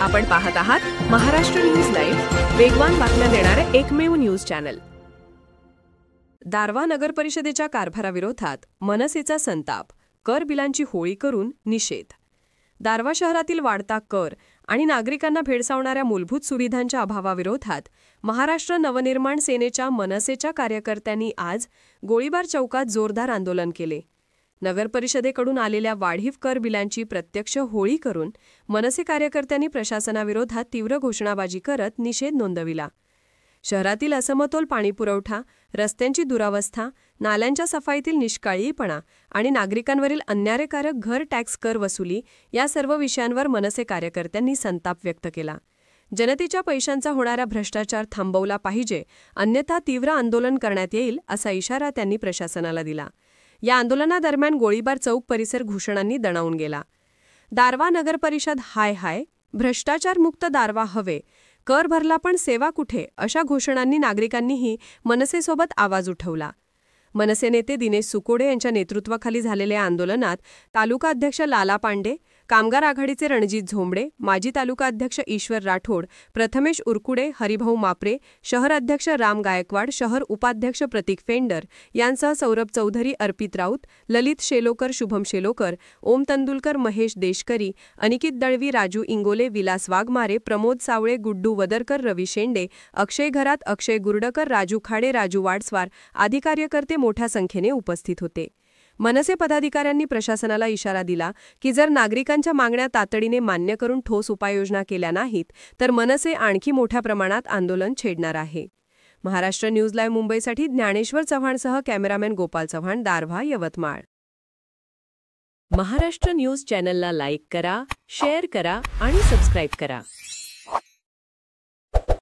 आपण पाहत आहात महाराष्ट्र न्यूज लाईव्ह, वेगवान बातम्या देणारे एकमेव न्यूज चॅनल। दारव्हा नगर परिषदेच्या कारभाराविरोधात मनसेचा संताप, कर बिलांची होळी करून निषेध। दारव्हा शहरातील वाढता कर आणि नागरिकांना भेडसावणाऱ्या मूलभूत सुविधांच्या अभावाविरोधात महाराष्ट्र नवनिर्माण सेनेच्या मनसेच्या कार्यकर्त्यांनी आज गोळीबार चौकात जोरदार आंदोलन केले। नगर परिषदेकडून आलेल्या वाढीव कर बिलांची प्रत्यक्ष होळी करून मनसे कार्यकर्त्यांनी प्रशासनाविरोधात तीव्र घोषणाबाजी करत निषेध नोंदविला। शहरातील असमतोल पाणीपुरवठा, रस्त्यांची दुरावस्था, नाल्यांच्या सफाईतील निष्काळजीपणा आणि नागरिकांवरील अन्यायकारक घर टॅक्स कर वसुली या सर्व विषयांवर मनसे कार्यकर्त्यांनी संताप व्यक्त केला। जनतेच्या पैशांचा होणारा भ्रष्टाचार थांबवला पाहिजे, अन्यथा तीव्र आंदोलन करण्यात येईल असा इशारा त्यांनी प्रशासनाला दिला। या आंदोलनादरम्यान गोळीबार चौक परिसर घोषणांनी दणावून गेला। दारव्हा नगर परिषद हाय हाय, भ्रष्टाचार मुक्त दारव्हा हवे, कर भरला पण सेवा कुठे अशा घोषणांनी नागरिकांनीही मनसेसोबत आवाज उठवला। मनसे नेते दिनेश सुकोडे यांच्या नेतृत्वाखाली झालेल्या आंदोलनात तालुका अध्यक्ष लाला पांडे, कामगार आघाडीचे रणजित झोंबडे, माजी तालुका अध्यक्ष ईश्वर राठोड, प्रथमेश उरकुडे, हरिभाऊ मापरे, शहर अध्यक्ष राम गायकवाड, शहर उपाध्यक्ष प्रतीक फेंडर यांसह सौरभ चौधरी, अर्पित राऊत, ललित शेलोकर, शुभम शेलोकर, ओम तंदुलकर, महेश देशकरी, अनिकित दळवी, राजू इंगोले, विलास वाघमारे, प्रमोद सावळे, गुड्डू वदरकर, रवी शेंडे, अक्षय घरात, अक्षय गुर्डकर, राजू खाडे, राजू वाडस्वार आदी कार्यकर्ते मोठ्या संख्येने उपस्थित होते। मनसे पदाधिकाऱ्यांनी प्रशासनाला इशारा दिला की जर नागरिकांच्या मागण्या तातडीने मान्य करून ठोस उपाययोजना केल्या नाहीत तर मनसे आणखी मोठ्या प्रमाणात आंदोलन छेडणार आहे। महाराष्ट्र न्यूज लाईव्ह मुंबईसाठी ज्ञानेश्वर चव्हाणसह कॅमेरामॅन गोपाल चव्हाण, दारव्हा, यवतमाळ। महाराष्ट्र न्यूज चॅनलला लाईक करा, शेअर करा आणि सबस्क्राईब करा।